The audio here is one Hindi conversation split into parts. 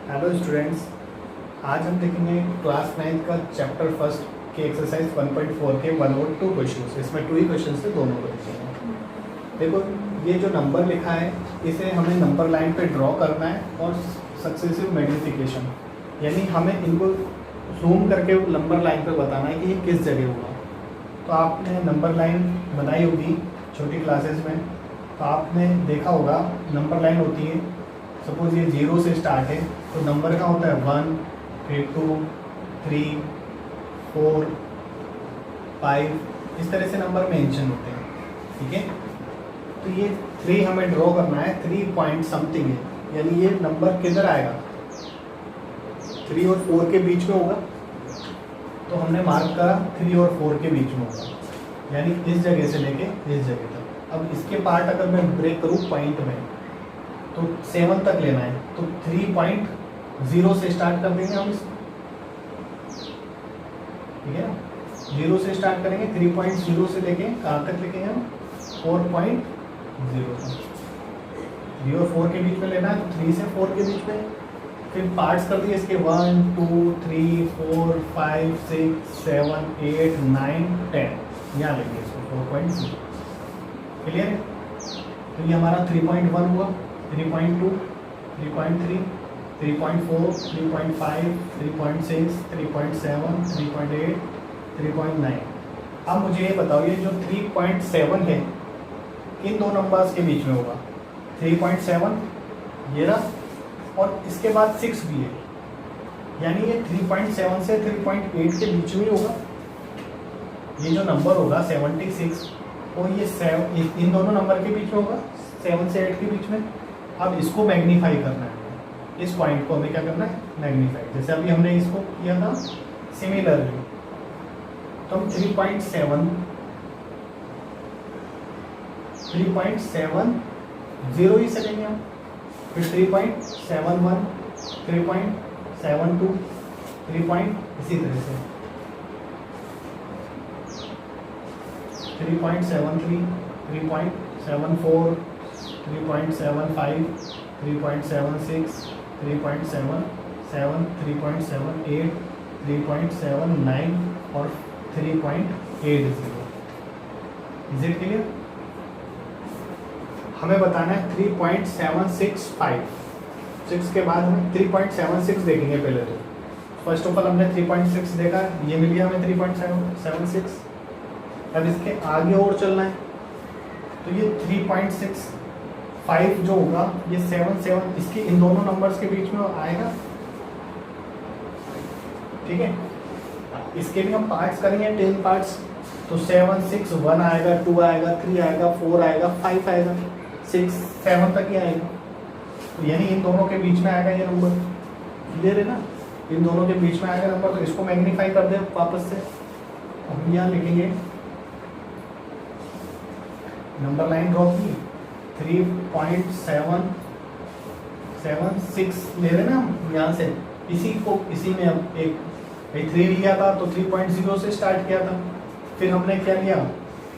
हेलो स्टूडेंट्स, आज हम देखेंगे क्लास 9 का चैप्टर फर्स्ट के एक्सरसाइज 1.4 के 1 और 2 क्वेश्चंस। इसमें 2 ही क्वेश्चन थे, दोनों को देखेंगे। देखो, ये जो नंबर लिखा है इसे हमें नंबर लाइन पे ड्रॉ करना है और सक्सेसिव मैग्नीफिकेशन, यानी हमें इनको जूम करके नंबर लाइन पे बताना है कि ये किस जगह हुआ। तो आपने नंबर लाइन बनाई होगी छोटी क्लासेस में, तो आपने देखा होगा नंबर लाइन होती है, सपोज ये 0 से स्टार्ट है तो नंबर का होता है 1, फिर 2, 3, 4, 5, इस तरह से नंबर मेंशन होते हैं। ठीक है, तो ये 3 हमें ड्रॉ करना है, 3 पॉइंट समथिंग है, यानी ये नंबर किधर आएगा, 3 और 4 के बीच में होगा। तो हमने मार्क करा 3 और 4 के बीच में होगा, यानी इस जगह से लेके इस जगह तक। अब इसके पार्ट अगर मैं ब्रेक करूँ पॉइंट में तो 7 तक लेना है, तो 3.0 से स्टार्ट कर देंगे हम इसको। ठीक है ना, 0 से स्टार्ट करेंगे, 3.0 से लेके कहाँ तक लिखेंगे हम, 4.0 तक। 3 और 4 के बीच में लेना है, तो 3 से 4 के बीच में। फिर पार्ट्स कर दिए इसके 1, 2, 3, 4, 5, 6, 7, 8, 9, 10, यहाँ लेंगे इसको 4.0। क्लियर है? तो ये हमारा 3.1 हुआ, 3.2, 3.3, 3.4, 3.5, 3.6, 3.7, 3.8, 3.9। अब मुझे ये बताओ, ये जो 3.7 है इन दो नंबर्स के बीच में होगा। 3.7 ये रहा, और इसके बाद 6 भी है, यानी ये 3.7 से 3.8 के बीच में होगा। ये जो नंबर होगा 76, और ये 7 इन दोनों नंबर के बीच में होगा, 7 से 8 के बीच में। अब इसको मैग्नीफाई करना है, इस पॉइंट को हमें क्या करना है, मैग्नीफाई। जैसे अभी हमने इसको किया था सिमिलरली, तो हम 3.70 ही से लेंगे हम, फिर 3.71, 3.72, 3. इसी तरह से 3.73, 3.74, 3.75, 3.76, 3.77, 3.78, 3.79 और 3.80। Is it clear? हमें बताना है 3.765। 6 के बाद हमें 3.76 देखेंगे पहले। तो फर्स्ट ऑफ ऑल हमने 3.6 देखा, ये मिल गया हमें 3.76। अब इसके आगे और चलना है, तो ये 3.65 जो होगा ये 7 इसके इन दोनों नंबर्स के बीच में आएगा। ठीक है, इसके भी हम पार्ट्स करेंगे, 10 पार्ट्स। तो 7, 6, 1 आएगा, 2 आएगा, 3 आएगा, 4 आएगा, 5 आएगा, 6, 7 तक ही आएगा। तो यानी इन दोनों के बीच में आएगा ये नंबर। क्लियर है ना, इन दोनों के बीच में आएगा नंबर। तो इसको मैग्नीफाई कर दे वापस से, हम यहाँ लिखेंगे नंबर लाइन ड्रॉ की 3.776 ले रहे ना हम यहाँ से, इसी में हम एक 3 लिया था तो 3.0 से स्टार्ट किया था। फिर हमने क्या लिया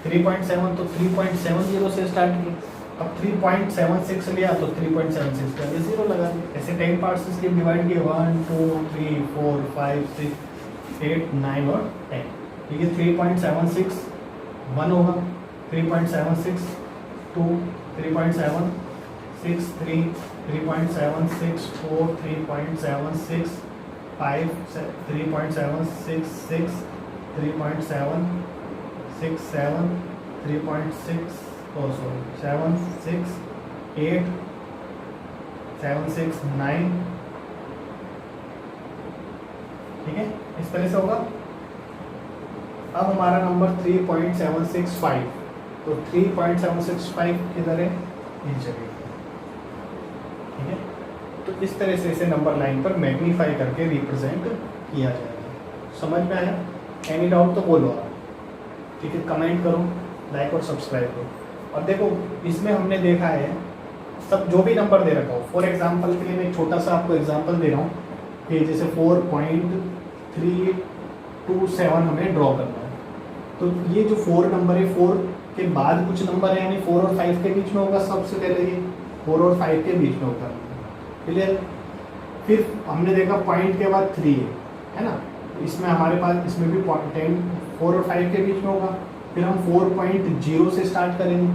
3.7, तो 3.70 से स्टार्ट किया। अब 3.76 लिया तो 3.76 के आगे 0 लगा दिया। ऐसे 10 पार्ट्स इसके डिवाइड किए, 1, 2, 3, 4, 5, 6, 8, 9 और 10। ठीक है, 3.76 1 होगा, 3.76 2, 3.76 3, 3.76 4, 3.76 5, 3.766, 3.767, 3.6 7, 6, 8, 7, 6, 9। ठीक है, इस तरह से होगा। अब हमारा नंबर 3.765, तो 3.765 किधर है, इस जगह। ठीक है, तो इस तरह से इसे नंबर लाइन पर मैग्नीफाई करके रिप्रेजेंट किया जाएगा। समझ में आया? एनी डाउट तो बोलो आप। ठीक है, कमेंट करो, लाइक और सब्सक्राइब करो। और देखो, इसमें हमने देखा है सब जो भी नंबर दे रखा हो, फॉर एग्जांपल के लिए मैं एक छोटा सा आपको एग्जांपल दे रहा हूँ कि जैसे 4.327 हमें ड्रॉ करना है। तो ये जो 4 नंबर है, 4 के बाद कुछ नंबर है, यानी 4 और 5 के बीच में होगा। सबसे पहले ये 4 और 5 के बीच में होगा। क्लियर? फिर हमने देखा पॉइंट के बाद 3 है ना, इसमें हमारे पास इसमें भी 10 4 और 5 के बीच में होगा। फिर हम 4.0 से स्टार्ट करेंगे,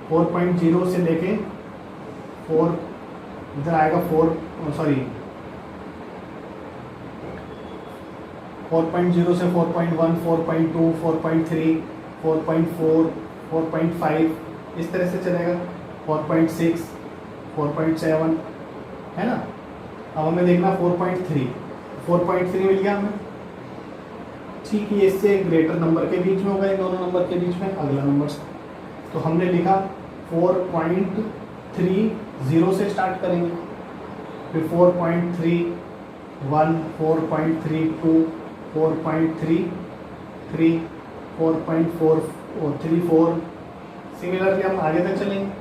4.0 से लेके 4 इधर आएगा 4.0 से 4.1 4.2 4.3 4.4 4.5 इस तरह से चलेगा, 4.6 4.7 है ना। अब हमें देखना 4.3 मिल गया हमें, ठीक है। इससे ग्रेटर नंबर के बीच में होगा, इन दोनों नंबर के बीच में अगला नंबर। तो हमने लिखा 4.30 से स्टार्ट करेंगे, फिर 4.31 4.32 4.33 4.34 सिमिलरली हम आगे तक चलेंगे।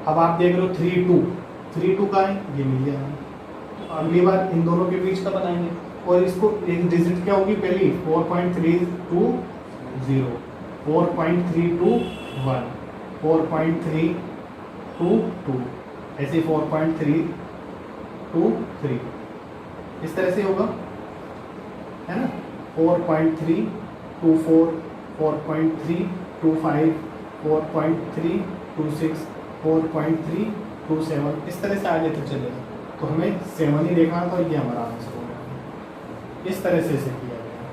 अब आप देख रहे हो 32 का है, ये मिल गया हमें। अगली बार इन दोनों के बीच का बनाएंगे और इसको एक डिजिट क्या होगी पहली 4.320 4.321 4.322 ऐसे 4.323 इस तरह से होगा, है ना। 4.324 4.325 4.326 4.327 इस तरह से आगे तक चलेगा। तो हमें 7 ही देखना था, ये हमारा आंसर हो गया। इस तरह से इसे किया गया,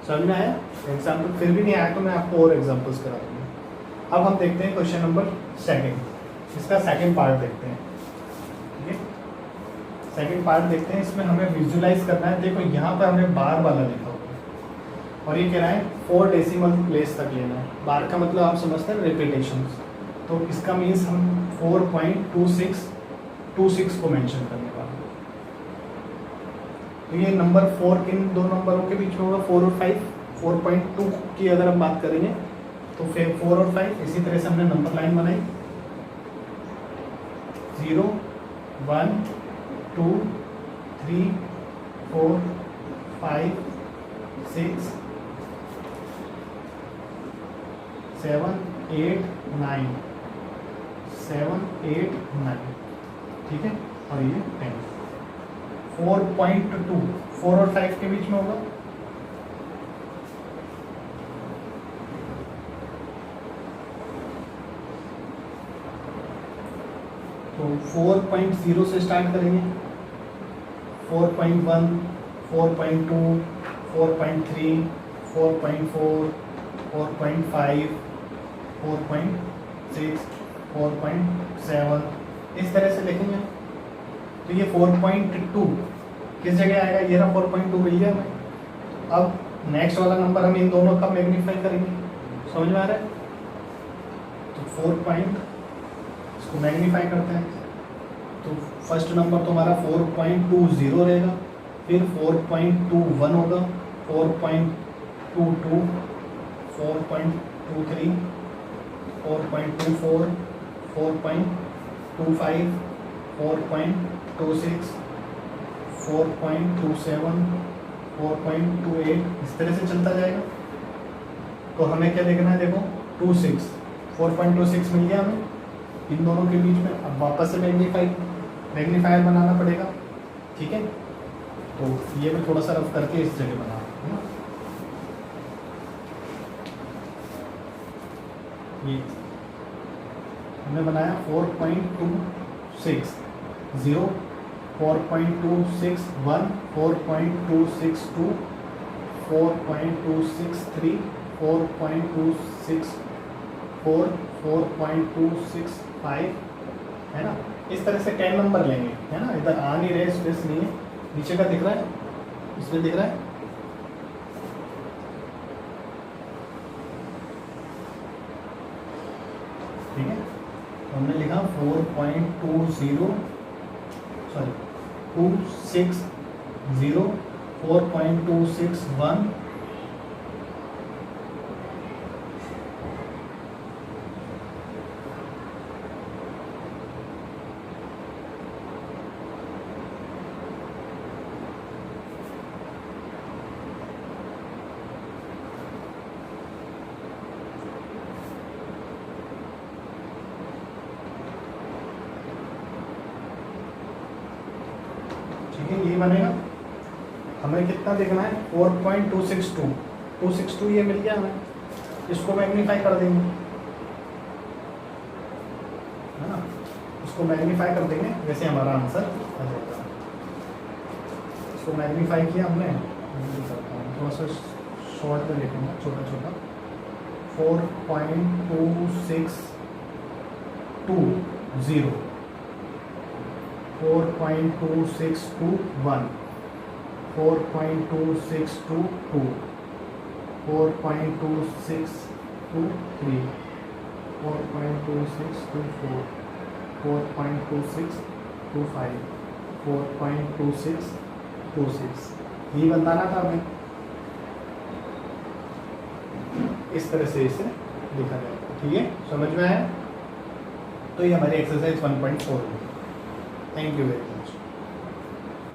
समझ में आया। एग्जाम्पल फिर भी नहीं आया तो मैं आपको और एग्जाम्पल्स करा दूँगा। अब हम देखते हैं क्वेश्चन नंबर 2, इसका सेकंड पार्ट देखते हैं, ठीक है। सेकंड पार्ट देखते हैं, इसमें हमें विजुलाइज करना है। देखो यहाँ पर हमने बार वाला लिखा हुआ है और ये कह रहा है 4 डेसिमल प्लेस तक लेना है। बार का मतलब आप समझते हैं रिपीटेशन, तो इसका मीन्स हम 4.26 को मेंशन करने वाले। तो ये नंबर 4 किन दो नंबरों के बीच में होगा, 4 और 5। 4.2 की अगर हम बात करेंगे तो फिर 4 और 5 इसी तरह से हमने नंबर लाइन बनाई 0 1 2 3 4 5 6 7 8 9 7 8 9 ठीक है। और ये 10 4.2 4 और 5 के बीच में होगा, तो 4.0 से स्टार्ट करेंगे, 4.1 4.2 4.3 4.4 4.5 4.6 4.7 इस तरह से लिखेंगे। तो ये 4.2 किस जगह आएगा, ये रहा 4.2 मिल गया हमें। अब नेक्स्ट वाला नंबर हम इन दोनों का मैग्नीफाई करेंगे, समझ में आ रहा है। तो 4 पॉइंट इसको मैग्नीफाई करते हैं, तो फर्स्ट नंबर तो हमारा 4.20 रहेगा, फिर 4.21 होगा, 4.22 4.23 4.24 4.25 4.26 4.27 4.28 इस तरह से चलता जाएगा। तो हमें क्या देखना है, देखो 26 4.26 मिल गया हमें इन दोनों के बीच में। अब वापस से मैग्नीफायर बनाना पड़ेगा, ठीक है। तो ये मैं थोड़ा सा रफ करके इस जगह बना रहा हूँ। ये हमने बनाया 4.26 0 4.261 4.262 4.263 4.264 4.265 है ना। इस तरह से 10 नंबर लेंगे, है ना। इधर आ नहीं रहे, स्पेस नहीं है, नीचे का दिख रहा है, इसमें दिख रहा है। ठीक है, हमने लिखा 4.20 260 4.261 ठीक ठीक है, यही बनेगा। हमें कितना देखना है 4.262, 262 ये मिल गया हमें, इसको मैग्नीफाई कर देंगे, है ना, इसको मैग्नीफाई कर देंगे, वैसे हमारा आंसर आ जाएगा। इसको मैग्नीफाई किया हमने, थोड़ा सा शॉर्ट में लिखूंगा, छोटा छोटा, 4.2620, 4.2621, 4.2622, 4.2623, 4.2624, 4.2625, 4.2626, ये बताना था हमें। इस तरह से इसे लिखा जाएगा, ठीक है, समझ में आया? तो ये हमारी एक्सरसाइज 1.4 है। Thank you very much.